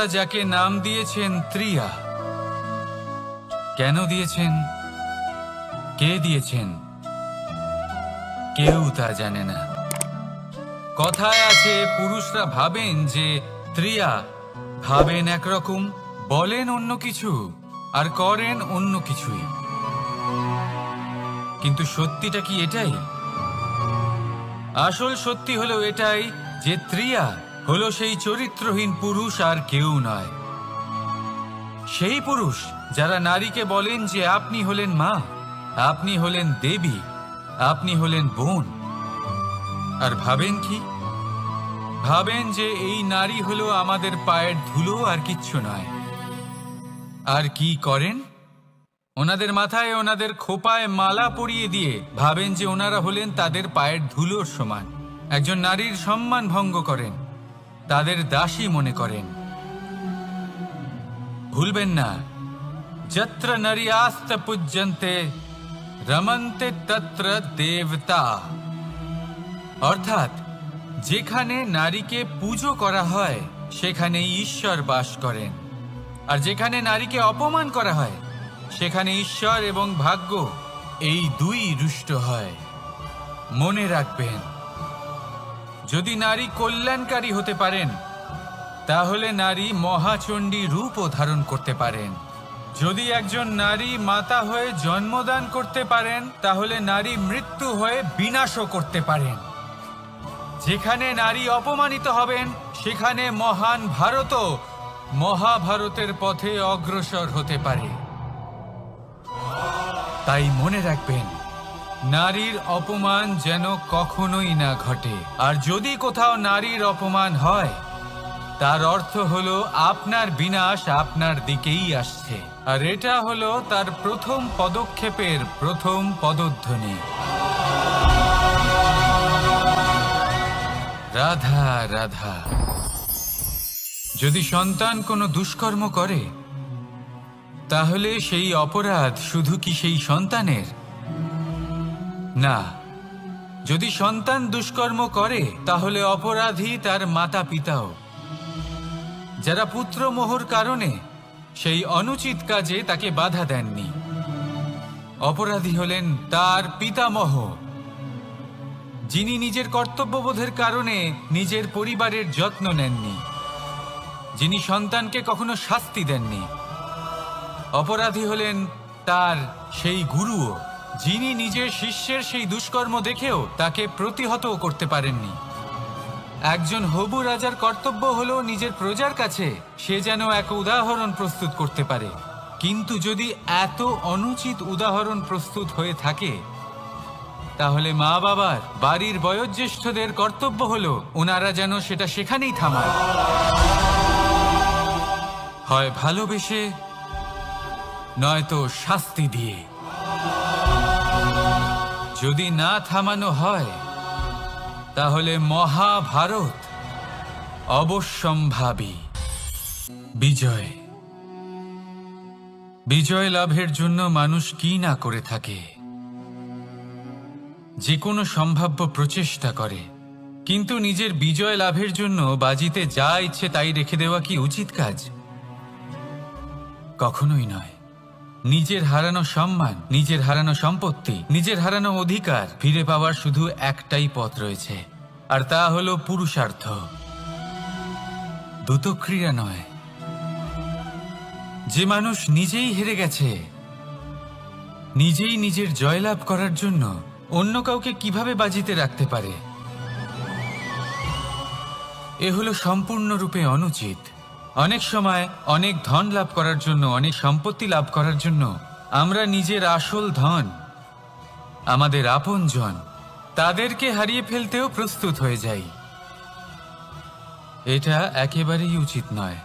যাকে নাম দিয়েছেন ত্রিয়া। কেন দিয়েছেন, কে দিয়েছেন, কেউ তা জানে না। কথায় আছে পুরুষরা ভাবেন যে ত্রিয়া, ভাবেন একরকম, বলেন অন্য কিছু, আর করেন অন্য কিছুই। কিন্তু সত্যিটা কি এটাই? আসল সত্যি হলো এটাই যে ত্রিয়া হলো সেই চরিত্রহীন পুরুষ আর কেউ নয়। সেই পুরুষ যারা নারীকে বলেন যে আপনি হলেন মা, আপনি হলেন দেবী, আপনি হলেন বোন। আর ভাবেন কি? ভাবেন যে এই নারী হলো আমাদের পায়ের ধুলো আর কিচ্ছু নয়। আর কি করেন? ওনাদের মাথায়, ওনাদের খোপায় মালা পরিয়ে দিয়ে ভাবেন যে ওনারা হলেন তাদের পায়ের ধুলোর সমান। একজন নারীর সম্মান ভঙ্গ করেন, তাদের দাসী মনে করেন। ভুলবেন না, যত্র নারীয়াস্ত পূজ্যন্তে রমন্তে তত্র দেবতা। অর্থাৎ যেখানে নারীকে পুজো করা হয় সেখানে ঈশ্বর বাস করেন, আর যেখানে নারীকে অপমান করা হয় সেখানে ঈশ্বর এবং ভাগ্য এই দুই রুষ্ট হয়। মনে রাখবেন, যদি নারী কল্যাণকারী হতে পারেন তাহলে নারী মহাচণ্ডী রূপও ধারণ করতে পারেন। যদি একজন নারী মাতা হয়ে জন্মদান করতে পারেন তাহলে নারী মৃত্যু হয়ে বিনাশও করতে পারেন। যেখানে নারী অপমানিত হবেন সেখানে মহান ভারতও মহাভারতের পথে অগ্রসর হতে পারে। তাই মনে রাখবেন, নারীর অপমান যেন কখনোই না ঘটে। আর যদি কোথাও নারীর অপমান হয় তার অর্থ হলো আপনার বিনাশ আপনার দিকেই আসছে। আর এটা হলো তার প্রথম পদক্ষেপের প্রথম পদধ্বনি। রাধা রাধা। যদি সন্তান কোনো দুষ্কর্ম করে তাহলে সেই অপরাধ শুধু কি সেই সন্তানের? না, যদি সন্তান দুষ্কর্ম করে তাহলে অপরাধী তার মাতা পিতাও, যারা পুত্রমোহর কারণে সেই অনুচিত কাজে তাকে বাধা দেননি। অপরাধী হলেন তার পিতামহ, যিনি নিজের কর্তব্যবোধের কারণে নিজের পরিবারের যত্ন নেননি, যিনি সন্তানকে কখনো শাস্তি দেননি। অপরাধী হলেন তার সেই গুরুও, যিনি নিজের শিষ্যের সেই দুষ্কর্ম দেখেও তাকে প্রতিহত করতে পারেননি। একজন হবু রাজার কর্তব্য হলো নিজের প্রজার কাছে সে যেন এক উদাহরণ প্রস্তুত করতে পারে। কিন্তু যদি এত অনুচিত উদাহরণ প্রস্তুত হয়ে থাকে তাহলে মা বাবার, বাড়ির বয়োজ্যেষ্ঠদের কর্তব্য হলো ওনারা যেন সেটা সেখানেই থামায়, হয় ভালোবেসে নয়তো শাস্তি দিয়ে। যদি না থামানো হয় তাহলে মহাভারত অবশ্যম্ভাবী। বিজয়, বিজয় লাভের জন্য মানুষ কি না করে থাকে, যে কোনো সম্ভাব্য প্রচেষ্টা করে। কিন্তু নিজের বিজয় লাভের জন্য বাজিতে যা ইচ্ছে তাই রেখে দেওয়া কি উচিত কাজ? কখনোই নয়। নিজের হারানো সম্মান, নিজের হারানো সম্পত্তি, নিজের হারানো অধিকার ফিরে পাওয়ার শুধু একটাই পথ রয়েছে, আর তা হলো পুরুষার্থ, দ্রুতক্রিয়া নয়। যে মানুষ নিজেই হেরে গেছে, নিজেই নিজের জয়লাভ করার জন্য অন্য কাউকে কিভাবে বাজিতে রাখতে পারে? এ হলো সম্পূর্ণরূপে অনুচিত। অনেক সময় অনেক ধন লাভ করার জন্য, অনেক সম্পত্তি লাভ করার জন্য আমরা নিজের আসল ধন, আমাদের আপনজন, তাদেরকে হারিয়ে ফেলতেও প্রস্তুত হয়ে যাই। এটা একেবারেই উচিত নয়।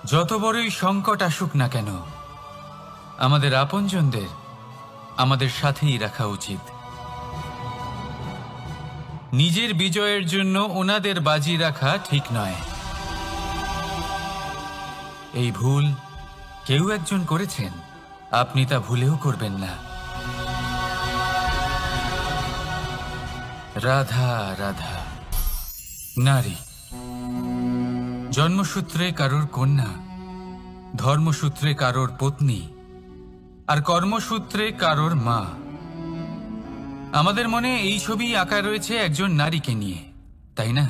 যত বড়ই সংকট আসুক না কেন, আমাদের আপনজনদের আমাদের সাথেই রাখা উচিত। নিজের বিজয়ের জন্য ওনাদের বাজি রাখা ঠিক নয়। এই ভুল কেউ একজন করেছেন, আপনি তা ভুলেও করবেন না। রাধা রাধা। নারী, জন্মসূত্রে কারোর কন্যা, ধর্মসূত্রে কারোর পত্নী, আর কর্মসূত্রে কারোর মা। আমাদের মনে এই ছবি আঁকা রয়েছে একজন নারীকে নিয়ে, তাই না?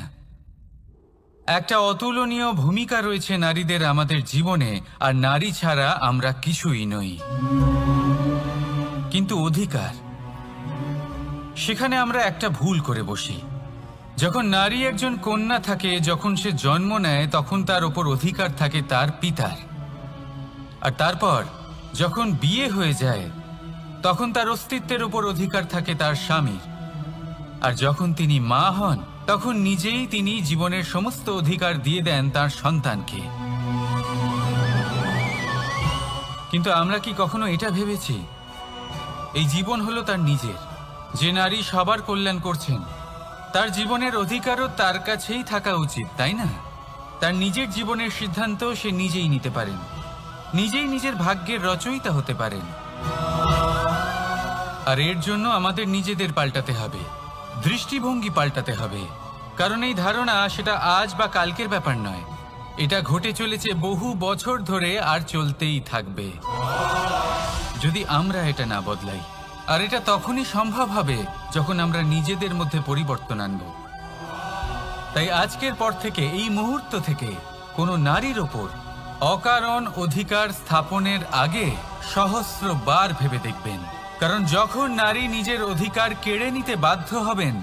একটা অতুলনীয় ভূমিকা রয়েছে নারীদের আমাদের জীবনে, আর নারী ছাড়া আমরা কিছুই নই। কিন্তু অধিকার, সেখানে আমরা একটা ভুল করে বসি। যখন নারী একজন কন্যা থাকে, যখন সে জন্ম নেয়, তখন তার ওপর অধিকার থাকে তার পিতার। আর তারপর যখন বিয়ে হয়ে যায়, তখন তার অস্তিত্বের ওপর অধিকার থাকে তার স্বামীর। আর যখন তিনি মা হন, তখন নিজেই তিনি জীবনের সমস্ত অধিকার দিয়ে দেন তার সন্তানকে। কিন্তু আমরা কি কখনো এটা ভেবেছি এই জীবন হলো তার নিজের? যে নারী সবার কল্যাণ করছেন, তার জীবনের অধিকারও তার কাছেই থাকা উচিত, তাই না? তার নিজের জীবনের সিদ্ধান্ত সে নিজেই নিতে পারেন, নিজেই নিজের ভাগ্যের রচয়িতা হতে পারেন। আর এর জন্য আমাদের নিজেদের পাল্টাতে হবে, দৃষ্টিভঙ্গি পাল্টাতে হবে। কারণ এই ধারণা সেটা আজ বা কালকের ব্যাপার নয়, এটা ঘটে চলেছে বহু বছর ধরে, আর চলতেই থাকবে যদি আমরা এটা না বদলাই। আর এটা তখনই সম্ভব হবে যখন আমরা নিজেদের মধ্যে পরিবর্তন আনব। তাই আজকের পর থেকে, এই মুহূর্ত থেকে, কোনো নারীর ওপর অকারণ অধিকার স্থাপনের আগে সহস্রবার ভেবে দেখবেন। কারণ যখন নারী নিজের অধিকার কেড়ে নিতে বাধ্য হবেন,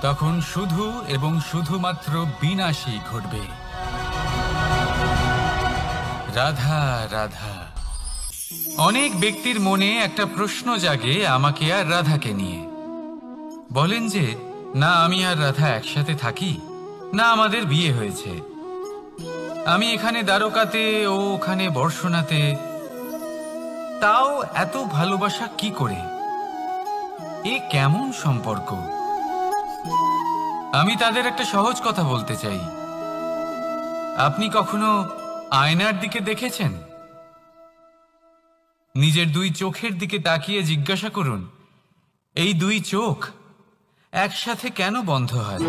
তখন শুধু এবং শুধুমাত্র বিনাশই ঘটবে। রাধা রাধা। অনেক ব্যক্তির মনে একটা প্রশ্ন জাগে আমাকে আর রাধাকে নিয়ে। বলেন যে, না আমি আর রাধা একসাথে থাকি, না আমাদের বিয়ে হয়েছে, আমি এখানে দ্বারকাতে, ও ওখানে বর্ষণাতে, তাও এত ভালোবাসা কি করে? এ কেমন সম্পর্ক? আমি তাদের একটা সহজ কথা বলতে চাই। আপনি কখনো আয়নার দিকে দেখেছেন? নিজের দুই চোখের দিকে তাকিয়ে জিজ্ঞাসা করুন, এই দুই চোখ একসাথে কেন বন্ধ হয়,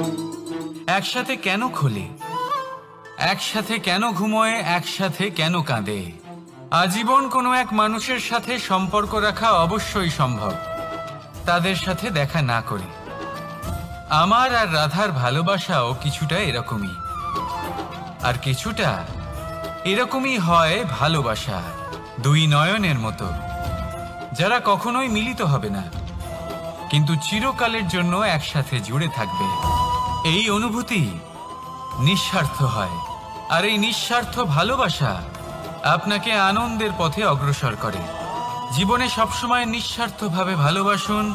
একসাথে কেন খোলে, একসাথে কেন ঘুমোয়, একসাথে কেন কাঁদে? আজীবন কোনো এক মানুষের সাথে সম্পর্ক রাখা অবশ্যই সম্ভব, তাদের সাথে দেখা না করে। আমার আর রাধার ভালোবাসাও কিছুটা এরকমই, আর কিছুটা এরকমই হয় ভালোবাসা দুই নয়নের মতো, যারা কখনোই মিলিত হবে না, কিন্তু চিরকালের জন্য একসাথে জুড়ে থাকবে। এই অনুভূতি নিঃস্বার্থ হয়, আর এই নিঃস্বার্থ ভালোবাসা আপনাকে আনন্দের পথে অগ্রসর করে। জীবনে সবসময় নিঃস্বার্থভাবে ভালোবাসুন,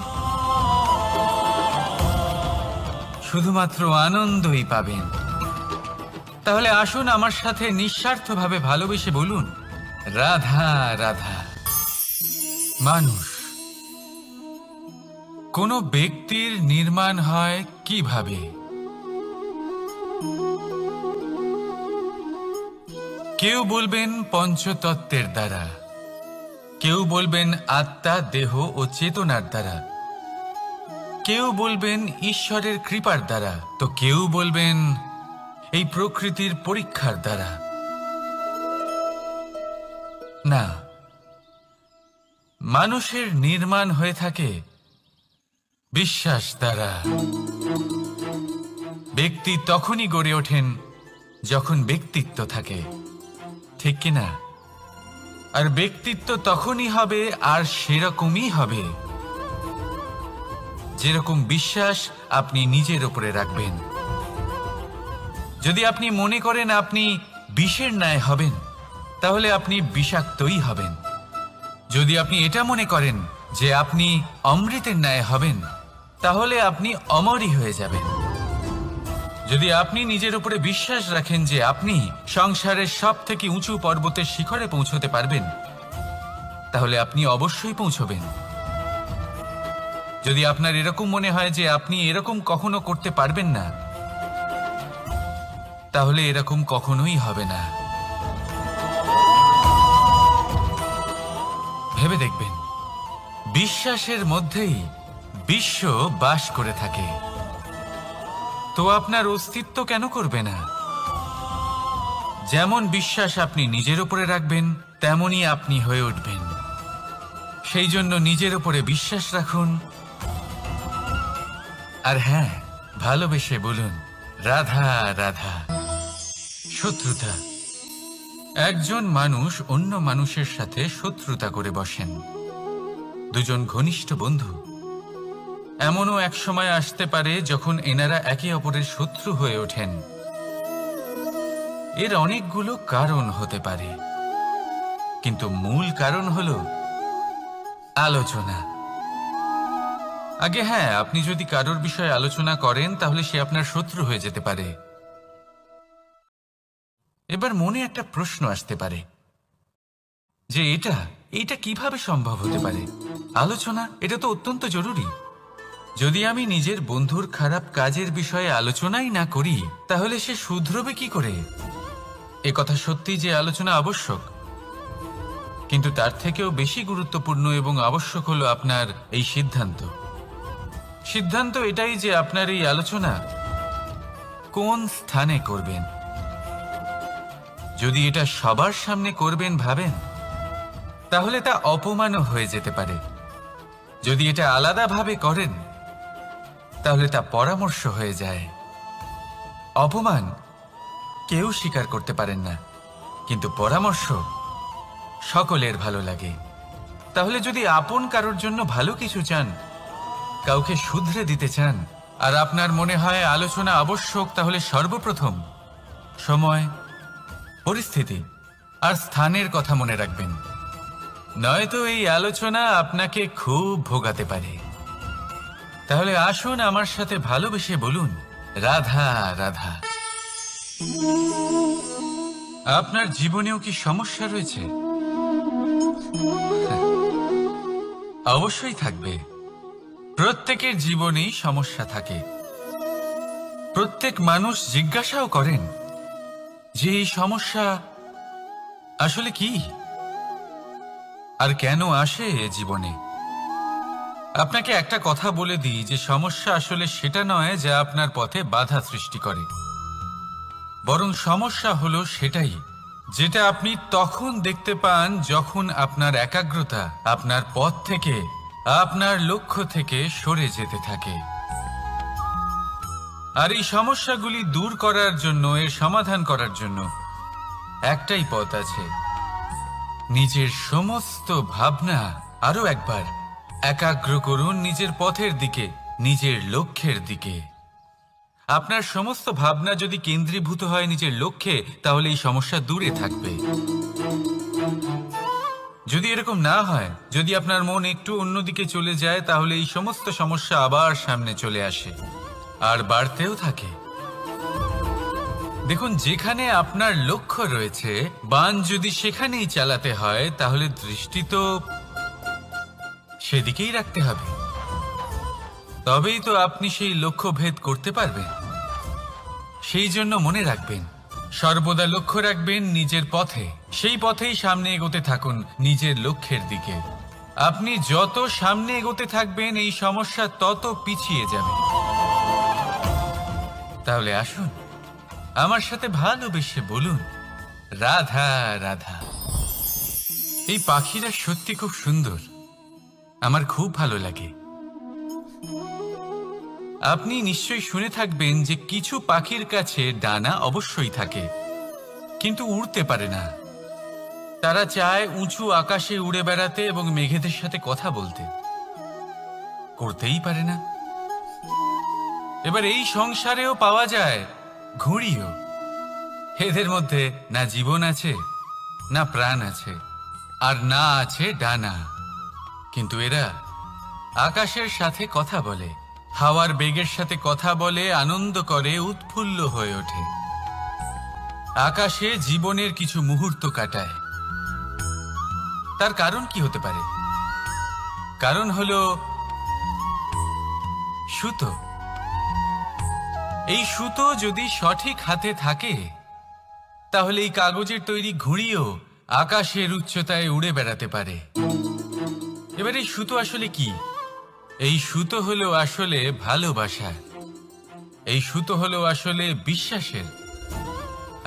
শুধুমাত্র আনন্দই পাবেন। তাহলে আসুন আমার সাথে নিঃস্বার্থভাবে ভালোবেসে বলুন, রাধা রাধা। মানুষ, কোনো ব্যক্তির নির্মাণ হয় কিভাবে? কেউ বলবেন পঞ্চতত্ত্বের দ্বারা, কেউ বলবেন আত্মা, দেহ ও চেতনার দ্বারা, কেউ বলবেন ঈশ্বরের কৃপার দ্বারা, তো কেউ বলবেন এই প্রকৃতির পরীক্ষার দ্বারা। না, মানুষের নির্মাণ হয়ে থাকে বিশ্বাস দ্বারা। ব্যক্তি তখনই গড়ে ওঠেন যখন ব্যক্তিত্ব থাকে, ঠিক কিনা? আর ব্যক্তিত্ব তখনই হবে, আর সেরকমই হবে যেরকম বিশ্বাস আপনি নিজের উপরে রাখবেন। যদি আপনি মনে করেন আপনি বিষের ন্যায় হবেন, তাহলে আপনি বিষাক্তই হবেন। যদি আপনি এটা মনে করেন যে আপনি অমৃতের ন্যায় হবেন, তাহলে আপনি অমরই হয়ে যাবেন। যদি আপনি নিজের উপরে বিশ্বাস রাখেন যে আপনি সংসারের সব থেকে উঁচু পর্বতের শিখরে পৌঁছতে পারবেন, তাহলে আপনি অবশ্যই পৌঁছবেন। যদি আপনার এরকম মনে হয় যে আপনি এরকম কখনো করতে পারবেন না, তাহলে এরকম কখনোই হবে না। ভেবে দেখবেন, বিশ্বাসের মধ্যেই বিশ্ব বাস করে থাকে, তো আপনার অস্তিত্ব কেন করবে না? যেমন বিশ্বাস আপনি নিজের উপরে রাখবেন তেমনই আপনি হয়ে উঠবেন। সেই জন্য নিজের উপরে বিশ্বাস রাখুন, আর হ্যাঁ, ভালোবেসে বলুন রাধা রাধা। শত্রুতা, একজন মানুষ অন্য মানুষের সাথে শত্রুতা করে বসেন, দুজন ঘনিষ্ঠ বন্ধু। এমনও এক সময় আসতে পারে যখন এনারা একে অপরের শত্রু হয়ে ওঠেন। এর অনেকগুলো কারণ হতে পারে, কিন্তু মূল কারণ হলো আলোচনা। আগে হ্যাঁ, আপনি যদি কারোর বিষয়ে আলোচনা করেন তাহলে সে আপনার শত্রু হয়ে যেতে পারে। এবার মনে একটা প্রশ্ন আসতে পারে যে এটা কিভাবে সম্ভব হতে পারে? আলোচনা, এটা তো অত্যন্ত জরুরি। যদি আমি নিজের বন্ধুর খারাপ কাজের বিষয়ে আলোচনাই না করি তাহলে সে শুধরবে কি করে? এ কথা সত্যি যে আলোচনা আবশ্যক, কিন্তু তার থেকেও বেশি গুরুত্বপূর্ণ এবং আবশ্যক হলো আপনার এই সিদ্ধান্ত। সিদ্ধান্ত এটাই যে আপনার এই আলোচনা কোন স্থানে করবেন। যদি এটা সবার সামনে করবেন ভাবেন, তাহলে তা অপমানও হয়ে যেতে পারে। যদি এটা আলাদাভাবে করেন তাহলে তা পরামর্শ হয়ে যায়। অপমান কেউ স্বীকার করতে পারেন না, কিন্তু পরামর্শ সকলের ভালো লাগে। তাহলে যদি আপন কারোর জন্য ভালো কিছু চান, কাউকে শুধরে দিতে চান, আর আপনার মনে হয় আলোচনা আবশ্যক, তাহলে সর্বপ্রথম সময়, পরিস্থিতি আর স্থানের কথা মনে রাখবেন, নয়তো এই আলোচনা আপনাকে খুব ভোগাতে পারে। তাহলে আসুন আমার সাথে ভালোবেসে বলুন রাধা রাধা। আপনার জীবনেও কি সমস্যা রয়েছে? অবশ্যই থাকবে। প্রত্যেকের জীবনেই সমস্যা থাকে। প্রত্যেক মানুষ জিজ্ঞাসাও করেন যে এই সমস্যা আসলে কি আর কেন আসে এ জীবনে। আপনাকে একটা কথা বলে দিই যে সমস্যা আসলে সেটা নয় যা আপনার পথে বাধা সৃষ্টি করে, বরং সমস্যা হলো সেটাই যেটা আপনি তখন দেখতে পান যখন আপনার একাগ্রতা আপনার পথ থেকে, আপনার লক্ষ্য থেকে সরে যেতে থাকে। আর এই সমস্যাগুলি দূর করার জন্য, এর সমাধান করার জন্য একটাই পথ আছে, নিজের সমস্ত ভাবনা আরো একবার একাগ্র করুন নিজের পথের দিকে, নিজের লক্ষ্যের দিকে। আপনার সমস্ত ভাবনা যদি কেন্দ্রীভূত হয় নিজের লক্ষ্যে, তাহলে এই সমস্যা দূরে থাকবে। যদি এরকম না হয়, যদি আপনার মন একটু অন্যদিকে চলে যায়, তাহলে এই সমস্ত সমস্যা আবার সামনে চলে আসে আর বাড়তেও থাকে। দেখুন, যেখানে আপনার লক্ষ্য রয়েছে, বাণ যদি সেখানেই চালাতে হয়, তাহলে দৃষ্টি তো সেদিকেই রাখতে হবে। তবেই তো আপনি সেই লক্ষ্য ভেদ করতে পারবেন। সেই জন্য মনে রাখবেন, সর্বদা লক্ষ্য রাখবেন নিজের পথে, সেই পথেই সামনে এগোতে থাকুন নিজের লক্ষ্যের দিকে। আপনি যত সামনে এগোতে থাকবেন এই সমস্যা তত পিছিয়ে যাবে। তাহলে আসুন আমার সাথে ভালোবেসে বলুন রাধা রাধা। এই পাখিরা সত্যি খুব সুন্দর, আমার খুব ভালো লাগে। আপনি নিশ্চয়ই শুনে থাকবেন যে কিছু পাখির কাছে ডানা অবশ্যই থাকে, কিন্তু উড়তে পারে না। তারা চায় উঁচু আকাশে উড়ে বেড়াতে এবং মেঘেদের সাথে কথা বলতে, করতেই পারে না। এবার এই সংসারেও পাওয়া যায় ঘুড়িও। এদের মধ্যে না জীবন আছে, না প্রাণ আছে, আর না আছে ডানা, কিন্তু এরা আকাশের সাথে কথা বলে, হাওয়ার বেগের সাথে কথা বলে, আনন্দ করে, উৎফুল্ল হয়ে ওঠে, আকাশে জীবনের কিছু মুহূর্ত কাটায়। তার কারণ কি হতে পারে? কারণ হলো সুতো। এই সুতো যদি সঠিক হাতে থাকে, তাহলে এই কাগজের তৈরি ঘুড়িও আকাশের উচ্চতায় উড়ে বেড়াতে পারে। এবার এই সুতো আসলে কি? এই সুতো হলো আসলে ভালোবাসা, এই সুতো হলো আসলে বিশ্বাসের,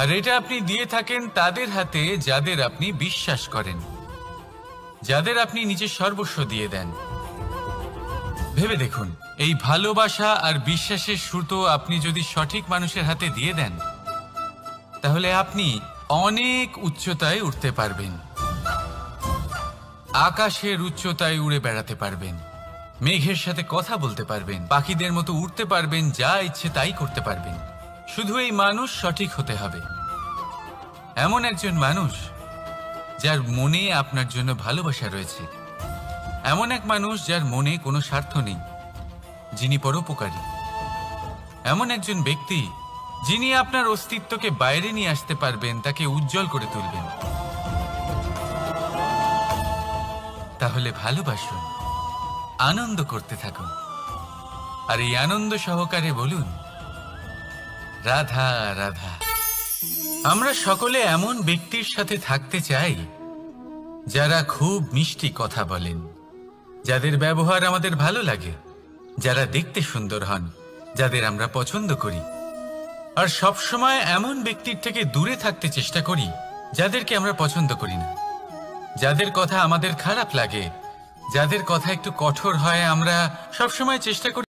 আর এটা আপনি দিয়ে থাকেন তাদের হাতে যাদের আপনি বিশ্বাস করেন, যাদের আপনি নিজের সর্বস্ব দিয়ে দেন। ভেবে দেখুন, এই ভালোবাসা আর বিশ্বাসের সুতো আপনি যদি সঠিক মানুষের হাতে দিয়ে দেন, তাহলে আপনি অনেক উচ্চতায় উঠতে পারবেন, আকাশের উচ্চতায় উড়ে বেড়াতে পারবেন, মেঘের সাথে কথা বলতে পারবেন, পাখিদের মতো উড়তে পারবেন, যা ইচ্ছে তাই করতে পারবেন। শুধু এই মানুষ সঠিক হতে হবে, এমন একজন মানুষ যার মনে আপনার জন্য ভালোবাসা রয়েছে, এমন এক মানুষ যার মনে কোনো স্বার্থ নেই, যিনি পরোপকারী, এমন একজন ব্যক্তি যিনি আপনার অস্তিত্বকে বাইরে নিয়ে আসতে পারবেন, তাকে উজ্জ্বল করে তুলবেন। তাহলে ভালোবাসুন, আনন্দ করতে থাকুন, আর এই আনন্দ সহকারে বলুন, রাধা রাধা। আমরা সকলে এমন ব্যক্তির সাথে থাকতে চাই যারা খুব মিষ্টি কথা বলেন, যাদের ব্যবহার আমাদের ভালো লাগে, যারা দেখতে সুন্দর হন, যাদের আমরা পছন্দ করি। আর সবসময় এমন ব্যক্তির থেকে দূরে থাকতে চেষ্টা করি যাদেরকে আমরা পছন্দ করি না, যাদের কথা আমাদের খারাপ লাগে, যাদের কথা একটু কঠোর হয়। আমরা সবসময় চেষ্টা করি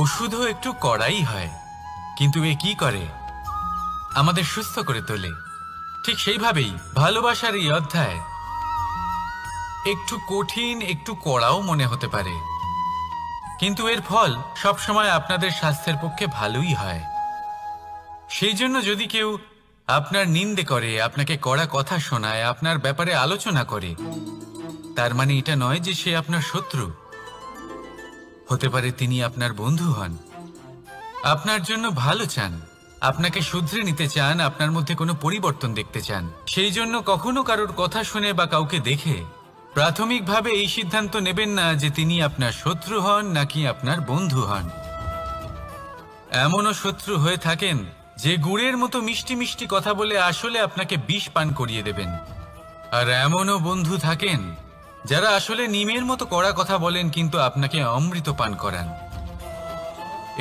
ওষুধও একটু কড়াই হয়, কিন্তু এ কি করে? আমাদের সুস্থ করে তোলে। ঠিক সেইভাবেই ভালোবাসার এই অধ্যায় একটু কঠিন, একটু কড়াও মনে হতে পারে, কিন্তু এর ফল সবসময় আপনাদের স্বাস্থ্যের পক্ষে ভালোই হয়। সেই জন্য যদি কেউ আপনার নিন্দে করে, আপনাকে কড়া কথা শোনায়, আপনার ব্যাপারে আলোচনা করে, তার মানে এটা নয় যে সে আপনার শত্রু। হতে পারে তিনি আপনার বন্ধু হন, আপনার জন্য ভালো চান, আপনাকে শুধরে নিতে চান, আপনার মধ্যে কোনো পরিবর্তন দেখতে চান। সেই জন্য কখনো কারোর কথা শুনে বা কাউকে দেখে প্রাথমিকভাবে এই সিদ্ধান্ত নেবেন না যে তিনি আপনার শত্রু হন নাকি আপনার বন্ধু হন। এমনও শত্রু হয়ে থাকেন যে গুড়ের মতো মিষ্টি মিষ্টি কথা বলে আসলে আপনাকে বিষ পান করিয়ে দেবেন। আর এমনও বন্ধু থাকেন যারা আসলে নিমের মতো কড়া কথা বলেন কিন্তু আপনাকে অমৃত পান করান।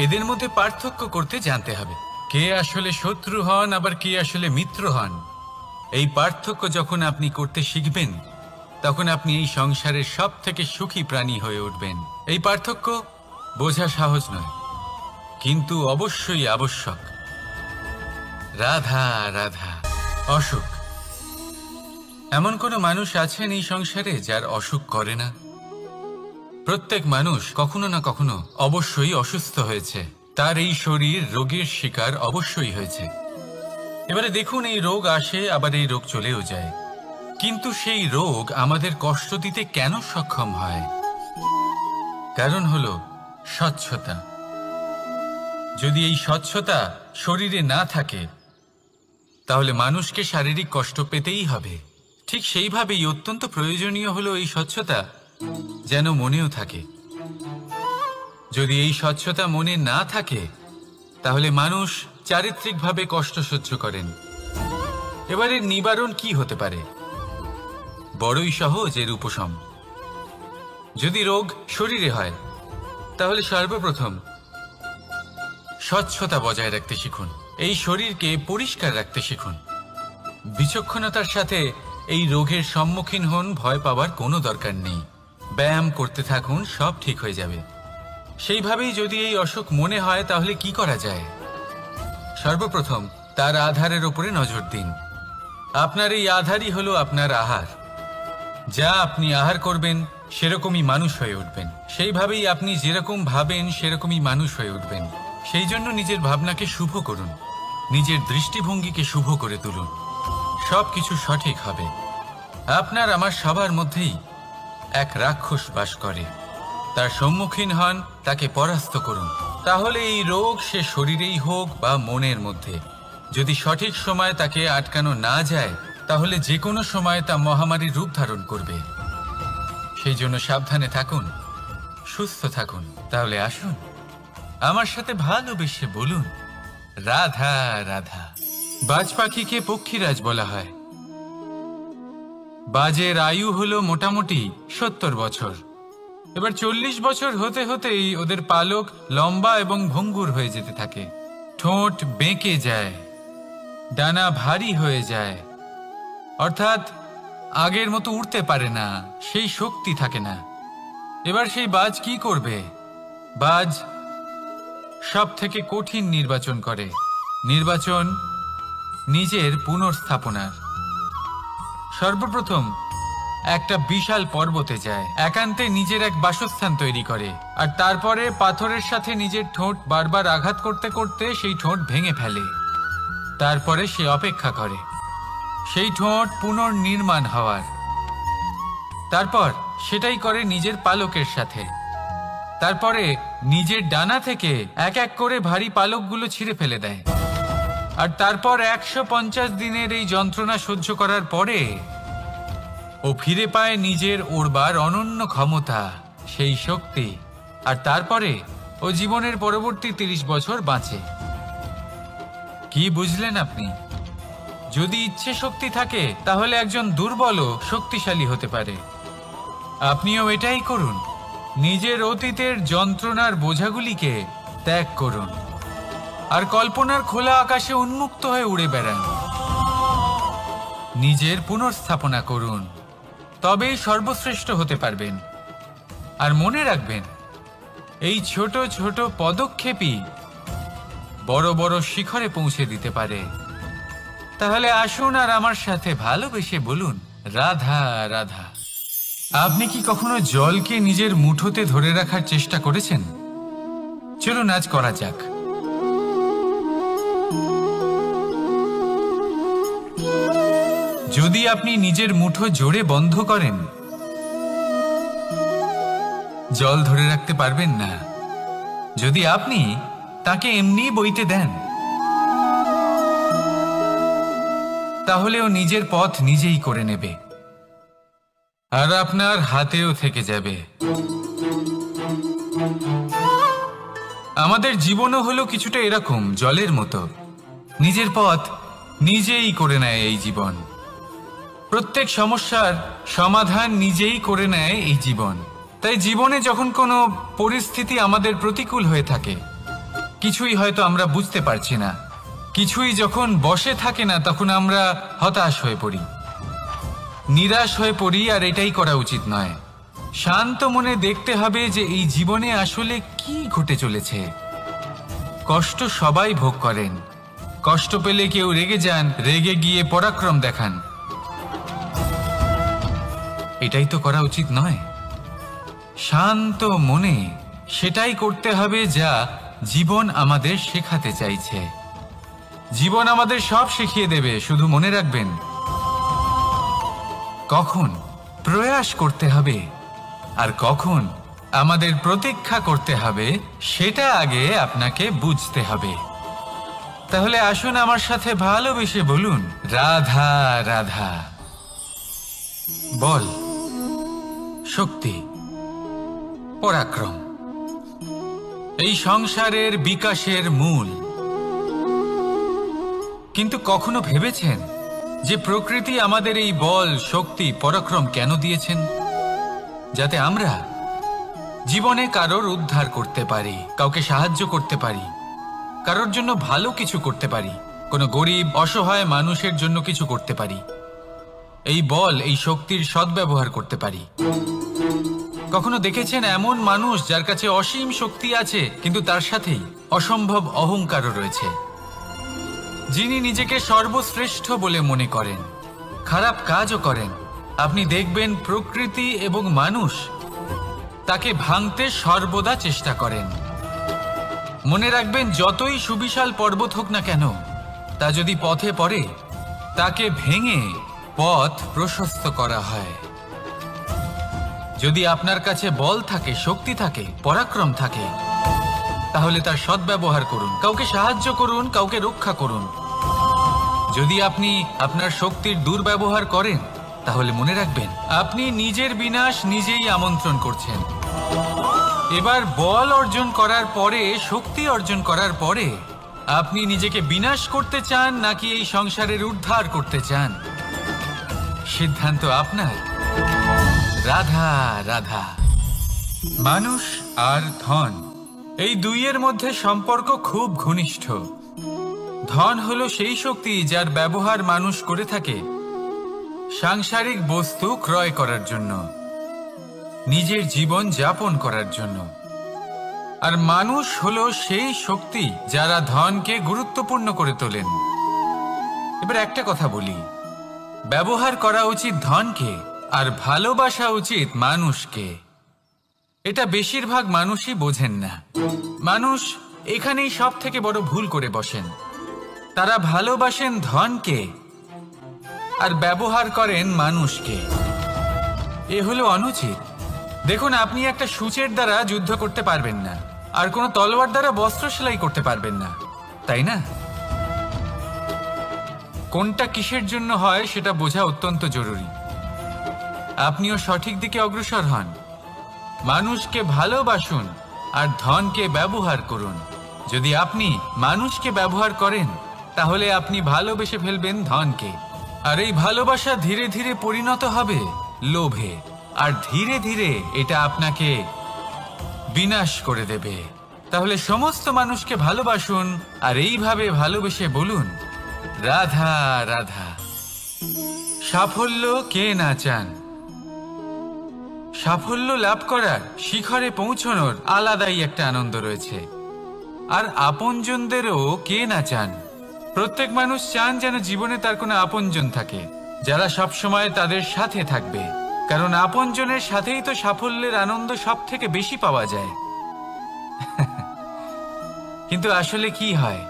এদের মধ্যে পার্থক্য করতে জানতে হবে, কে আসলে শত্রু হন আবার কে আসলে মিত্র হন। এই পার্থক্য যখন আপনি করতে শিখবেন, তখন আপনি এই সংসারের সব থেকে সুখী প্রাণী হয়ে উঠবেন। এই পার্থক্য বোঝা সহজ নয়, কিন্তু অবশ্যই আবশ্যক। রাধা রাধা। অসুখ। এমন কোনো মানুষ আছেন এই সংসারে যার অসুখ করে না? প্রত্যেক মানুষ কখনো না কখনো অবশ্যই অসুস্থ হয়েছে, তার এই শরীর রোগের শিকার অবশ্যই হয়েছে। এবারে দেখুন, এই রোগ আসে আবার এই রোগ চলেও যায়, কিন্তু সেই রোগ আমাদের কষ্ট দিতে কেন সক্ষম হয়? কারণ হলো স্বচ্ছতা। যদি এই স্বচ্ছতা শরীরে না থাকে, তাহলে মানুষকে শারীরিক কষ্ট পেতেই হবে। ঠিক সেইভাবেই অত্যন্ত প্রয়োজনীয় হলো এই স্বচ্ছতা যেন মনেও থাকে। যদি এই স্বচ্ছতা মনে না থাকে, তাহলে মানুষ চারিত্রিকভাবে কষ্ট সহ্য করেন। এবারে নিবারণ কি হতে পারে? বড়ই সহজ এর উপশম। যদি রোগ শরীরে হয়, তাহলে সর্বপ্রথম স্বচ্ছতা বজায় রাখতে শিখুন, এই শরীরকে পরিষ্কার রাখতে শিখুন। বিচক্ষণতার সাথে এই রোগের সম্মুখীন হন, ভয় পাওয়ার কোনো দরকার নেই। ব্যায়াম করতে থাকুন, সব ঠিক হয়ে যাবে। সেইভাবেই যদি এই অসুখ মনে হয়, তাহলে কি করা যায়? সর্বপ্রথম তার আধারের উপরে নজর দিন। আপনার এই আধারই হলো আপনার আহার। যা আপনি আহার করবেন সেরকমই মানুষ হয়ে উঠবেন। সেইভাবেই আপনি যেরকম ভাবেন সেরকমই মানুষ হয়ে উঠবেন। সেই জন্য নিজের ভাবনাকে শুভ করুন, নিজের দৃষ্টিভঙ্গিকে শুভ করে তুলুন, সব কিছু সঠিক হবে। আপনার আমার সবার মধ্যেই এক রাক্ষস বাস করে, তার সম্মুখীন হন, তাকে পরাস্ত করুন। তাহলে এই রোগ সে শরীরেই হোক বা মনের মধ্যে, যদি সঠিক সময় তাকে আটকানো না যায়, তাহলে যে কোনো সময় তা মহামারীর রূপ ধারণ করবে। সেই জন্য সাবধানে থাকুন, সুস্থ থাকুন। তাহলে আসুন আমার সাথে ভালোবেসে বলুন, রাধা রাধা। বাজ পাখিকে পক্ষীরাজ বলা হয়, বাজের আয়ু হলো মোটামুটি 70 বছর। এবার 40 বছর হতে হতেই ওদের পালক লম্বা এবং ভঙ্গুর হয়ে যেতে থাকে, ঠোঁট বেঁকে যায়, ডানা ভারী হয়ে যায়, অর্থাৎ আগের মতো উড়তে পারে না, সেই শক্তি থাকে না। এবার সেই বাজ কি করবে? বাজ সব থেকে কঠিন নির্বাচন করে, নির্বাচন নিজের পুনর্স্থাপনার। সর্বপ্রথম একটা বিশাল পর্বতে যায়, একান্তে নিজের এক বাসস্থান তৈরি করে, আর তারপরে পাথরের সাথে নিজের ঠোঁট বারবার আঘাত করতে করতে সেই ঠোঁট ভেঙে ফেলে। তারপরে সে অপেক্ষা করে সেই ঠোঁট পুনর্নির্মাণ হওয়ার। তারপর সেটাই করে নিজের পালকের সাথে। তারপরে নিজের ডানা থেকে এক এক করে ভারী পালকগুলো ছিঁড়ে ফেলে দেয়। আর তারপর 150 দিনের এই যন্ত্রণা সহ্য করার পরে ও ফিরে পায় নিজের ওড়বার অনন্য ক্ষমতা, সেই শক্তি। আর তারপরে ও জীবনের পরবর্তী 30 বছর বাঁচে। কি বুঝলেন আপনি? যদি ইচ্ছে শক্তি থাকে তাহলে একজন দুর্বলও শক্তিশালী হতে পারে। আপনিও এটাই করুন, নিজের অতীতের যন্ত্রণার বোঝাগুলিকে ত্যাগ করুন আর কল্পনার খোলা আকাশে উন্মুক্ত হয়ে উড়ে বেড়ান। নিজের পুনর্স্থাপনা করুন, তবেই সর্বশ্রেষ্ঠ হতে পারবেন। আর মনে রাখবেন, এই ছোট ছোট পদক্ষেপই বড় বড় শিখরে পৌঁছে দিতে পারে। তাহলে আসুন আর আমার সাথে ভালোবেসে বলুন, রাধা রাধা। আপনি কি কখনো জলকে নিজের মুঠোতে ধরে রাখার চেষ্টা করেছেন? চলুন আজ করা যাক। যদি আপনি নিজের মুঠো জোরে বন্ধ করেন, জল ধরে রাখতে পারবেন না। যদি আপনি তাকে এমনি বইতে দেন, তাহলে ও নিজের পথ নিজেই করে নেবে আর আপনার হাতেও থেকে যাবে। আমাদের জীবনও হলো কিছুটা এরকম, জলের মতো। নিজের পথ নিজেই করে নেয় এই জীবন। প্রত্যেক সমস্যার সমাধান নিজেই করে নেয় এই জীবন। তাই জীবনে যখন কোনো পরিস্থিতি আমাদের প্রতিকূল হয়ে থাকে, কিছুই হয়তো আমরা বুঝতে পারছি না, কিছুই যখন বসে থাকে না, তখন আমরা হতাশ হয়ে পড়ি, নিরাশ হয়ে পড়ি। আর এটাই করা উচিত নয়। শান্ত মনে দেখতে হবে যে এই জীবনে আসলে কি ঘটে চলেছে। কষ্ট সবাই ভোগ করেন। কষ্ট পেলে কেউ রেগে যান, রেগে গিয়ে পরাক্রম দেখান। এটাই তো করা উচিত নয়। শান্ত মনে সেটাই করতে হবে যা জীবন আমাদের শেখাতে চাইছে। জীবন আমাদের সব শিখিয়ে দেবে, শুধু মনে রাখবেন কখন প্রয়াস করতে হবে আর কখন আমাদের প্রতীক্ষা করতে হবে, সেটা আগে আপনাকে বুঝতে হবে। তাহলে আসুন আমার সাথে ভালোবেসে বলুন, রাধা রাধা। বল, শক্তি, পরাক্রম এই সংসারের বিকাশের মূল। কিন্তু কখনো ভেবেছেন যে প্রকৃতি আমাদের এই বল, শক্তি, পরাক্রম কেন দিয়েছেন? যাতে আমরা জীবনে কারোর উদ্ধার করতে পারি, কাউকে সাহায্য করতে পারি, কারোর জন্য ভালো কিছু করতে পারি, কোনো গরিব অসহায় মানুষের জন্য কিছু করতে পারি। এই বল, এই শক্তির সদ্ব্যবহার করতে পারি। কখনো দেখেছেন এমন মানুষ যার কাছে অসীম শক্তি আছে, কিন্তু তার সাথেই অসম্ভব অহংকারও রয়েছে? যিনি নিজেকে সর্বশ্রেষ্ঠ বলে মনে করেন, খারাপ কাজও করেন। আপনি দেখবেন প্রকৃতি এবং মানুষ তাকে ভাঙতে সর্বদা চেষ্টা করেন। মনে রাখবেন, যতই সুবিশাল পর্বত হোক না কেন, তা যদি পথে পড়ে, তাকে ভেঙে পথ প্রশস্ত করা হয়। যদি আপনার কাছে বল থাকে, শক্তি থাকে, পরাক্রম থাকে, তাহলে তার সদ্ব্যবহার করুন, কাউকে সাহায্য করুন, কাউকে রক্ষা করুন। যদি আপনি আপনার শক্তির দুর্ব্যবহার করেন, তাহলে মনে রাখবেন আপনি নিজের বিনাশ নিজেই আমন্ত্রণ করছেন। এবার বল অর্জন করার পরে, শক্তি অর্জন করার পরে আপনি নিজেকে বিনাশ করতে চান নাকি এই সংসারের উদ্ধার করতে চান, সিদ্ধান্ত আপনার। রাধা রাধা। মানুষ আর ধন, এই দুইয়ের মধ্যে সম্পর্ক খুব ঘনিষ্ঠ। ধন হলো সেই শক্তি যার ব্যবহার মানুষ করে থাকে সাংসারিক বস্তু ক্রয় করার জন্য, নিজের জীবন যাপন করার জন্য। আর মানুষ হলো সেই শক্তি যারা ধনকে গুরুত্বপূর্ণ করে তোলেন। এবার একটা কথা বলি, ব্যবহার করা উচিত ধনকে আর ভালোবাসা উচিত মানুষকে। এটা বেশিরভাগ মানুষই বোঝেন না। মানুষ এখানেই সব থেকে বড় ভুল করে বসেন। তারা ভালোবাসেন ধনকে আর ব্যবহার করেন মানুষকে। এ হলো অনুচিত। দেখুন, আপনি একটা সূচের দ্বারা যুদ্ধ করতে পারবেন না, আর কোনো তলোয়ার দ্বারা বস্ত্র সেলাই করতে পারবেন না, তাই না? কোনটা কিসের জন্য হয় সেটা বোঝা অত্যন্ত জরুরি। আপনিও সঠিক দিকে অগ্রসর হন। মানুষকে ভালোবাসুন আর ধনকে ব্যবহার করুন। যদি আপনি মানুষকে ব্যবহার করেন তাহলে আপনি ভালোবেসে ফেলবেন ধনকে, আর এই ভালোবাসা ধীরে ধীরে পরিণত হবে লোভে, আর ধীরে ধীরে এটা আপনাকে বিনাশ করে দেবে। তাহলে সমস্ত মানুষকে ভালোবাসুন আর এইভাবে ভালোবেসে বলুন, রাধা রাধা। সাফল্য কে না চান? সাফল্য লাভ করার, শিখরে পৌঁছানোর আলাদাই একটা আনন্দ রয়েছে। আর আপনজনদেরও কে না চান? প্রত্যেক মানুষ চান যেন জীবনে তার কোনো আপনজন থাকে, যারা সবসময় তাদের সাথে থাকবে। কারণ আপনজনের সাথেই তো সাফল্যের আনন্দ সব থেকে বেশি পাওয়া যায়। কিন্তু আসলে কি হয়,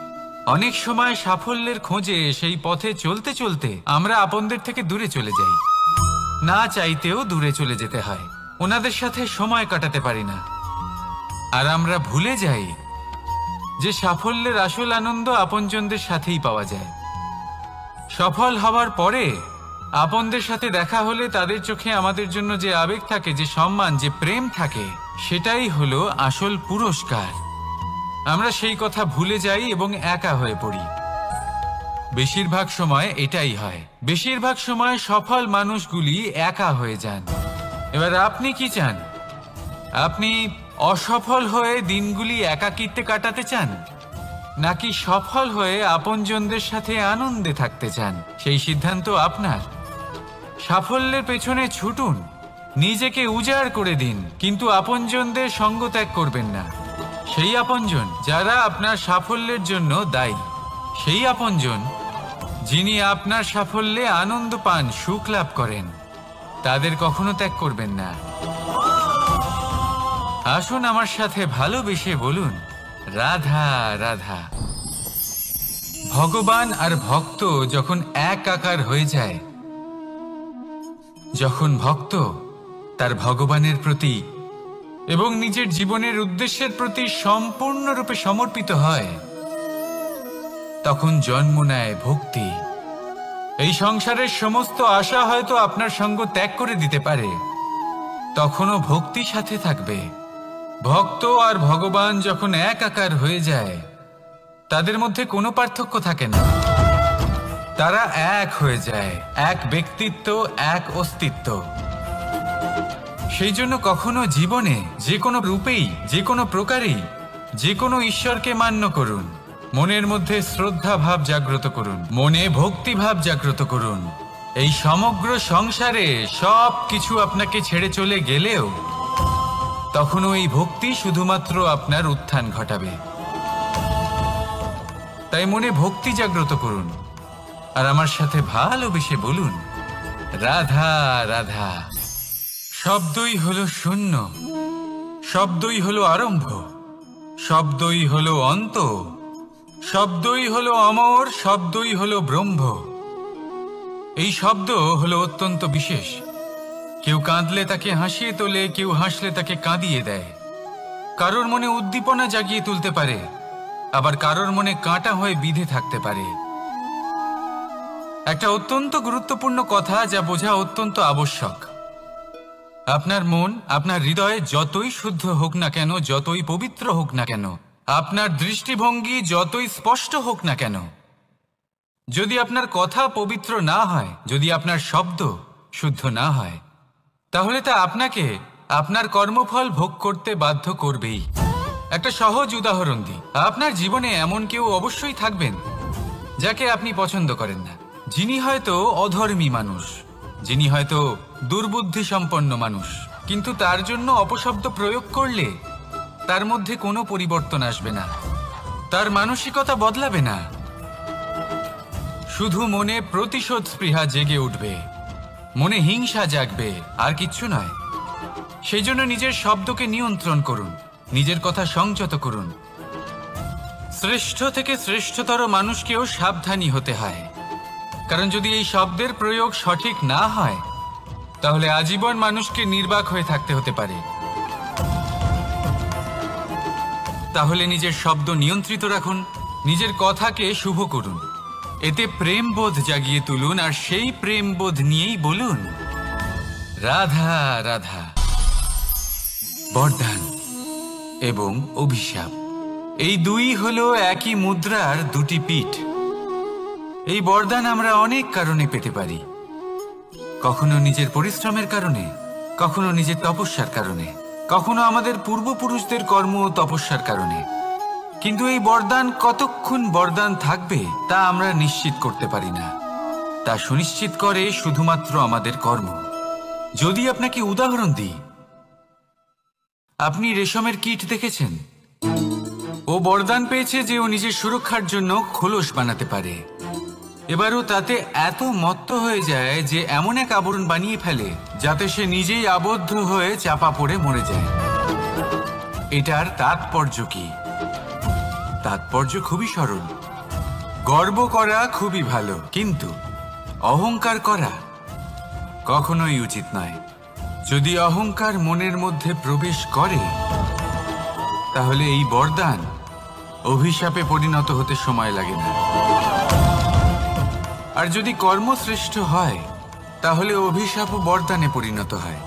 অনেক সময় সাফল্যের খোঁজে সেই পথে চলতে চলতে আমরা আপনদের থেকে দূরে চলে যাই। না চাইতেও দূরে চলে যেতে হয়, ওনাদের সাথে সময় কাটাতে পারি না। আর আমরা ভুলে যাই যে সাফল্যের আসল আনন্দ আপনজনদের সাথেই পাওয়া যায়। সফল হওয়ার পরে আপনদের সাথে দেখা হলে তাদের চোখে আমাদের জন্য যে আবেগ থাকে, যে সম্মান, যে প্রেম থাকে, সেটাই হলো আসল পুরস্কার। আমরা সেই কথা ভুলে যাই এবং একা হয়ে পড়ি। বেশিরভাগ সময় এটাই হয়। বেশিরভাগ সময় সফল মানুষগুলি একা হয়ে যান। এবার আপনি কি চান? আপনি অসফল হয়ে দিনগুলি একাকিত্বে কাটাতে চান, নাকি সফল হয়ে আপনজনদের সাথে আনন্দে থাকতে চান? সেই সিদ্ধান্ত আপনার। সাফল্যের পেছনে ছুটুন, নিজেকে উজাড় করে দিন, কিন্তু আপনজনদের সঙ্গ ত্যাগ করবেন না। সেই আপনজন যারা আপনার সাফল্যের জন্য দায়ী, সেই আপনজন যিনি আপনার সাফল্যে আনন্দ পান, সুখ লাভ করেন, তাদের কখনো ত্যাগ করবেন না। আসুন আমার সাথে ভালোবেসে বলুন, রাধা রাধা। ভগবান আর ভক্ত যখন এক আকার হয়ে যায়, যখন ভক্ত তার ভগবানের প্রতি এবং নিজের জীবনের উদ্দেশ্যের প্রতি সম্পূর্ণরূপে সমর্পিত হয়, তখন জন্ম নেয় ভক্তি। এই সংসারের সমস্ত আশা হয়তো আপনার সঙ্গ ত্যাগ করে দিতে পারে, তখনও ভক্তি সাথে থাকবে। ভক্ত আর ভগবান যখন এক আকার হয়ে যায়, তাদের মধ্যে কোনো পার্থক্য থাকে না। তারা এক হয়ে যায়, এক ব্যক্তিত্ব, এক অস্তিত্ব। সেই জন্য কখনো জীবনে যে কোনো রূপেই, যে কোনো প্রকারেই, যে কোনো ঈশ্বরকে মান্য করুন। মনের মধ্যে শ্রদ্ধা ভাব জাগ্রত করুন, মনে ভক্তি ভাব জাগ্রত করুন। এই সমগ্র সংসারে সব কিছু আপনাকে ছেড়ে চলে গেলেও তখনও এই ভক্তি শুধুমাত্র আপনার উত্থান ঘটাবে। তাই মনে ভক্তি জাগ্রত করুন আর আমার সাথে ভালোবেসে বলুন, রাধা রাধা। শব্দই হলো শূন্য, শব্দই হলো আরম্ভ, শব্দই হলো অন্ত, শব্দই হলো অমর, শব্দই হলো ব্রহ্ম। এই শব্দ হলো অত্যন্ত বিশেষ। কেউ কাঁদলে তাকে হাসিয়ে তোলে, কেউ হাসলে তাকে কাঁদিয়ে দেয়। কারোর মনে উদ্দীপনা জাগিয়ে তুলতে পারে, আবার কারোর মনে কাঁটা হয়ে বিঁধে থাকতে পারে। একটা অত্যন্ত গুরুত্বপূর্ণ কথা যা বোঝা অত্যন্ত আবশ্যক। আপনার মন, আপনার হৃদয় যতই শুদ্ধ হোক না কেন, যতই পবিত্র হোক না কেন, আপনার দৃষ্টিভঙ্গি যতই স্পষ্ট হোক না কেন, যদি আপনার কথা পবিত্র না হয়, যদি আপনার শব্দ শুদ্ধ না হয়, তাহলে তা আপনাকে আপনার কর্মফল ভোগ করতে বাধ্য করবেই। একটা সহজ উদাহরণ দিই, আপনার জীবনে এমন কেউ অবশ্যই থাকবেন যাকে আপনি পছন্দ করেন না, যিনি হয়তো অধর্মী মানুষ, যিনি হয়তো দুর্বুদ্ধি সম্পন্ন মানুষ, কিন্তু তার জন্য অপশব্দ প্রয়োগ করলে তার মধ্যে কোনো পরিবর্তন আসবে না, তার মানসিকতা বদলাবে না, শুধু মনে প্রতিশোধ স্পৃহা জেগে উঠবে, মনে হিংসা জাগবে, আর কিচ্ছু নয়। সেই জন্য নিজের শব্দকে নিয়ন্ত্রণ করুন, নিজের কথা সংযত করুন। শ্রেষ্ঠ থেকে শ্রেষ্ঠতর মানুষকেও সাবধানী হতে হয়, কারণ যদি এই শব্দের প্রয়োগ সঠিক না হয় তাহলে আজীবন মানুষকে নির্বাক হয়ে থাকতে হতে পারে। তাহলে নিজের শব্দ নিয়ন্ত্রিত রাখুন, নিজের কথাকে শুভ করুন, এতে প্রেমবোধ জাগিয়ে তুলুন, আর সেই প্রেমবোধ নিয়েই বলুন রাধা রাধা। বরদান এবং অভিশাপ এই দুই হলো একই মুদ্রার দুটি পিঠ। এই বরদান আমরা অনেক কারণে পেতে পারি, কখনো নিজের পরিশ্রমের কারণে, কখনো নিজের তপস্যার কারণে, কখনো আমাদের পূর্বপুরুষদের কর্ম ও তপস্যার কারণে। কিন্তু এই বরদান কতক্ষণ বরদান থাকবে তা আমরা নিশ্চিত করতে পারি না, তা সুনিশ্চিত করে শুধুমাত্র আমাদের কর্ম। যদি আপনাকে উদাহরণ দিই, আপনি রেশমের কীট দেখেছেন? ও বরদান পেয়েছে যে ও নিজের সুরক্ষার জন্য খোলস বানাতে পারে। এবারও তাতে এত মত্ত হয়ে যায় যে এমন এক আবরণ বানিয়ে ফেলে যাতে সে নিজেই আবদ্ধ হয়ে চাপা পড়ে মরে যায়। এটার তাৎপর্য কি? তাৎপর্য খুবই সরল। গর্ব করা খুবই ভালো, কিন্তু অহংকার করা কখনোই উচিত নয়। যদি অহংকার মনের মধ্যে প্রবেশ করে তাহলে এই বরদান অভিশাপে পরিণত হতে সময় লাগে না। আর যদি কর্মশ্রেষ্ঠ হয় তাহলে অভিশাপও বরদানে পরিণত হয়।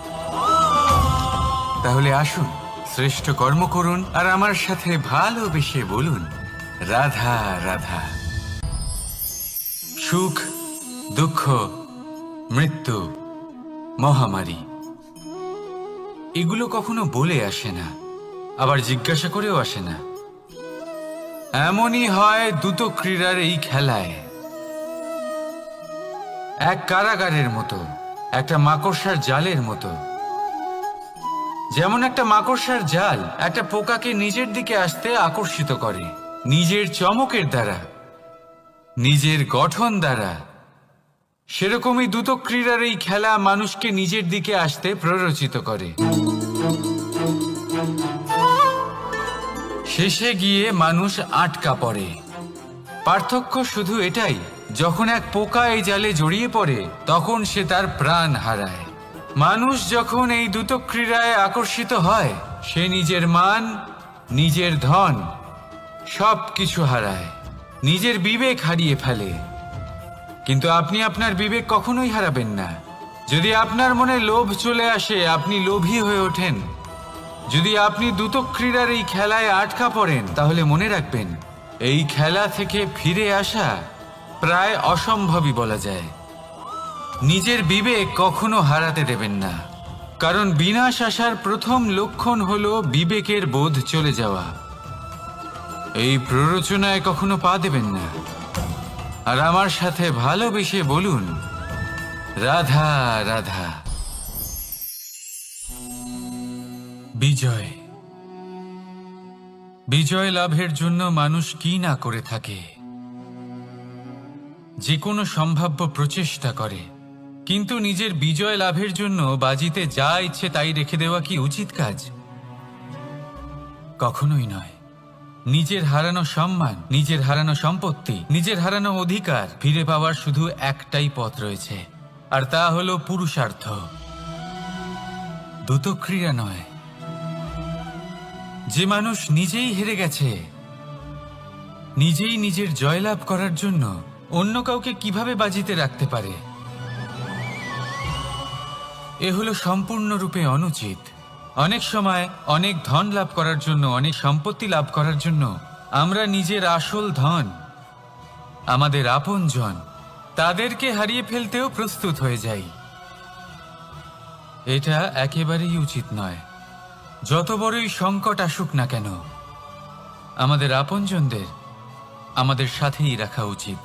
তাহলে আসুন শ্রেষ্ঠ কর্ম করুন আর আমার সাথে ভালোবেসে বলুন রাধা রাধা। সুখ, দুঃখ, মৃত্যু, মহামারী এগুলো কখনো বলে আসে না, আবার জিজ্ঞাসা করেও আসে না। এমনই হয় দ্রুত ক্রীড়ার এই খেলায়। এক কারাগারের মতো, একটা মাকড়সার জালের মতো। যেমন একটা মাকড়সার জাল একটা পোকাকে নিজের দিকে আসতে আকর্ষিত করে নিজের চমকের দ্বারা, নিজের গঠন দ্বারা, সেরকমই দ্রুত ক্রীড়ার এই খেলা মানুষকে নিজের দিকে আসতে প্ররোচিত করে। শেষে গিয়ে মানুষ আটকা পড়ে। পার্থক্য শুধু এটাই, যখন এক পোকা এই জালে জড়িয়ে পড়ে তখন সে তার প্রাণ হারায়। মানুষ যখন এই দ্রুত ক্রীড়ায় আকর্ষিত হয় সে নিজের মান, নিজের ধন সব কিছু হারায়, নিজের বিবেক হারিয়ে ফেলে। কিন্তু আপনি আপনার বিবেক কখনোই হারাবেন না। যদি আপনার মনে লোভ চলে আসে আপনি লোভী হয়ে ওঠেন। যদি আপনি দ্রুত ক্রীড়ার এই খেলায় আটকা পড়েন তাহলে মনে রাখবেন এই খেলা থেকে ফিরে আসা প্রায় অসম্ভবই বলা যায়। নিজের বিবেক কখনো হারাতে দেবেন না, কারণ বিনাশ আসার প্রথম লক্ষণ হলো বিবেকের বোধ চলে যাওয়া। এই প্ররোচনায় কখনো পা দেবেন না। আর আমার সাথে ভালোবেসে বলুন রাধা রাধা। বিজয়, বিজয় লাভের জন্য মানুষ কি না করে থাকে, যে কোনো সম্ভাব্য প্রচেষ্টা করে। কিন্তু নিজের বিজয় লাভের জন্য বাজিতে যা ইচ্ছে তাই রেখে দেওয়া কি উচিত কাজ? কখনোই নয়। নিজের হারানো সম্মান, নিজের হারানো সম্পত্তি, নিজের হারানো অধিকার ফিরে পাওয়ার শুধু একটাই পথ রয়েছে, আর তা হলো পুরুষার্থ, দ্রুত ক্রীড়া নয়। যে মানুষ নিজেই হেরে গেছে, নিজেই নিজের জয়লাভ করার জন্য অন্য কাউকে কিভাবে বাজিতে রাখতে পারে? এ হলো সম্পূর্ণরূপে অনুচিত। অনেক সময় অনেক ধন লাভ করার জন্য, অনেক সম্পত্তি লাভ করার জন্য আমরা নিজের আসল ধন, আমাদের আপনজন, তাদেরকে হারিয়ে ফেলতেও প্রস্তুত হয়ে যাই। এটা একেবারেই উচিত নয়। যত বড়ই সংকট আসুক না কেন, আমাদের আপনজনদের আমাদের সাথেই রাখা উচিত।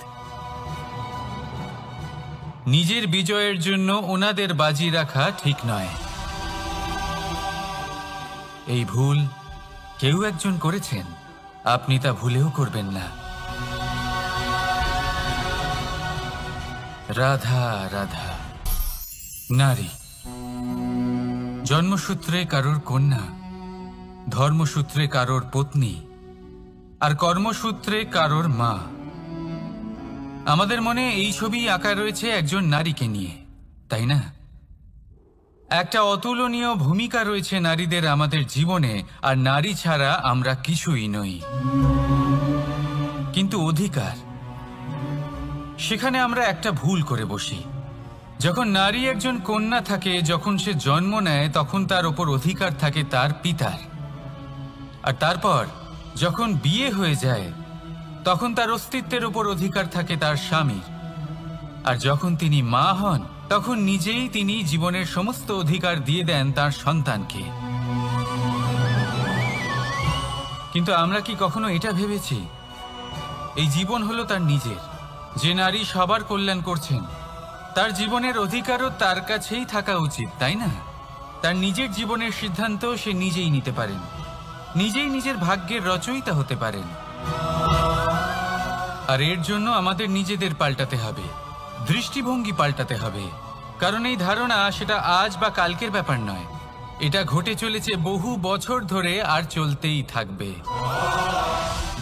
নিজের বিজয়ের জন্য ওনাদের বাজি রাখা ঠিক নয়। এই ভুল কেউ একজন করেছেন, আপনি তা ভুলেও করবেন না। রাধা রাধা। নারী জন্মসূত্রে কারোর কন্যা, ধর্মসূত্রে কারোর পত্নী, আর কর্মসূত্রে কারোর মা। আমাদের মনে এই ছবি আঁকা রয়েছে একজন নারীকে নিয়ে, তাই না? একটা অতুলনীয় ভূমিকা রয়েছে নারীদের আমাদের জীবনে, আর নারী ছাড়া আমরা কিছুই নই। কিন্তু অধিকার, সেখানে আমরা একটা ভুল করে বসি। যখন নারী একজন কন্যা থাকে, যখন সে জন্ম নেয়, তখন তার ওপর অধিকার থাকে তার পিতার। আর তারপর যখন বিয়ে হয়ে যায়, তখন তার অস্তিত্বের উপর অধিকার থাকে তার স্বামীর। আর যখন তিনি মা হন, তখন নিজেই তিনি জীবনের সমস্ত অধিকার দিয়ে দেন তার সন্তানকে। কিন্তু আমরা কি কখনো এটা ভেবেছি এই জীবন হলো তার নিজের? যে নারী সবার কল্যাণ করছেন, তার জীবনের অধিকারও তার কাছেই থাকা উচিত, তাই না? তার নিজের জীবনের সিদ্ধান্ত সে নিজেই নিতে পারেন, নিজেই নিজের ভাগ্যের রচয়িতা হতে পারেন। আর এর জন্য আমাদের নিজেদের পাল্টাতে হবে, দৃষ্টিভঙ্গি পাল্টাতে হবে। কারণ এই ধারণা সেটা আজ বা কালকের ব্যাপার নয়, এটা ঘটে চলেছে বহু বছর ধরে আর চলতেই থাকবে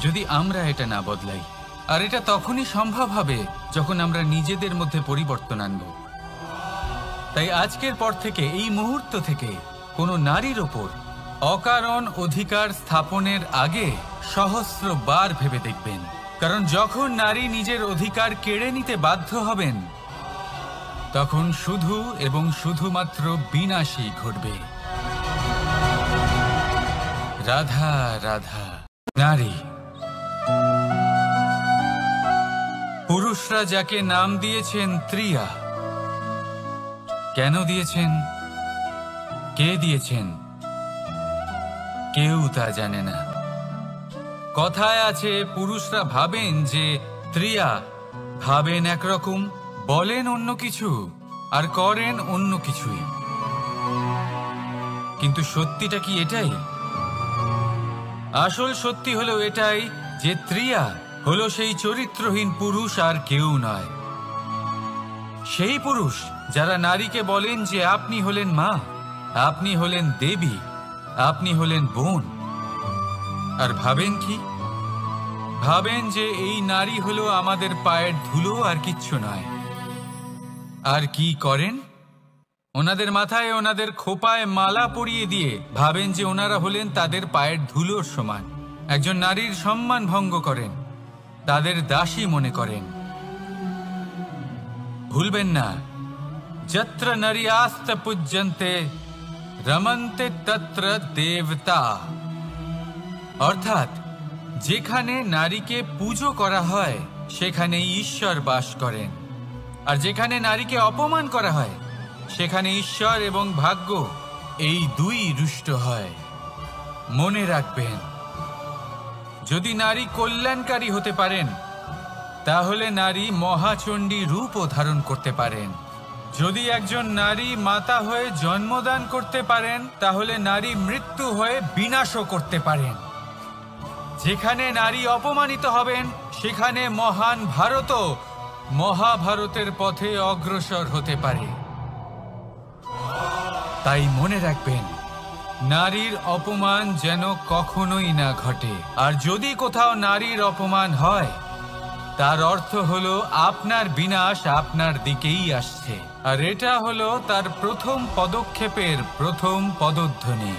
যদি আমরা এটা না বদলাই। আর এটা তখনই সম্ভব হবে যখন আমরা নিজেদের মধ্যে পরিবর্তন আনব। তাই আজকের পর থেকে, এই মুহূর্ত থেকে, কোনো নারীর ওপর অকারণ অধিকার স্থাপনের আগে সহস্রবার ভেবে দেখবেন। কারণ যখন নারী নিজের অধিকার কেড়ে নিতে বাধ্য হবেন, তখন শুধু এবং শুধুমাত্র বিনাশই ঘটবে। রাধা রাধা। নারী, পুরুষরা যাকে নাম দিয়েছেন ত্রিয়া, কেন দিয়েছেন, কে দিয়েছেন, কেউ তা জানে না। কথায় আছে, পুরুষরা ভাবেন যে ত্রিয়া, ভাবেন একরকম, বলেন অন্য কিছু, আর করেন অন্য কিছুই। কিন্তু সত্যিটা কি এটাই? আসল সত্যি হলো এটাই যে ত্রিয়া হলো সেই চরিত্রহীন পুরুষ, আর কেউ নয়। সেই পুরুষ যারা নারীকে বলেন যে আপনি হলেন মা, আপনি হলেন দেবী, আপনি হলেন বোন। আর ভাবেন কি? ভাবেন যে এই নারী হলো আমাদের পায়ের ধুলো, আর কিচ্ছু নয়। আর কি করেন? ওনাদের মাথায়, ওনাদের খোপায় মালা পরিয়ে দিয়ে ভাবেন যে ওনারা হলেন তাদের পায়ের ধুলোর সমান। একজন নারীর সম্মান ভঙ্গ করেন, তাদের দাসী মনে করেন। ভুলবেন না, যত্র নারীয়াস্ত পূজ্যন্তে রমন্তে তত্র দেবতা। অর্থাৎ যেখানে নারীকে পুজো করা হয়, সেখানে ঈশ্বর বাস করেন। আর যেখানে নারীকে অপমান করা হয়, সেখানে ঈশ্বর এবং ভাগ্য এই দুই রুষ্ট হয়। মনে রাখবেন, যদি নারী কল্যাণকারী হতে পারেন, তাহলে নারী মহাচণ্ডী রূপও ধারণ করতে পারেন। যদি একজন নারী মাতা হয়ে জন্মদান করতে পারেন, তাহলে নারী মৃত্যু হয়ে বিনাশও করতে পারেন। যেখানে নারী অপমানিত হবেন, সেখানে মহান ভারতও মহাভারতের পথে অগ্রসর হতে পারে। তাই মনে রাখবেন, নারীর অপমান যেন কখনোই না ঘটে। আর যদি কোথাও নারীর অপমান হয়, তার অর্থ হলো আপনার বিনাশ আপনার দিকেই আসছে। আর এটা হলো তার প্রথম পদক্ষেপের প্রথম পদধ্বনি।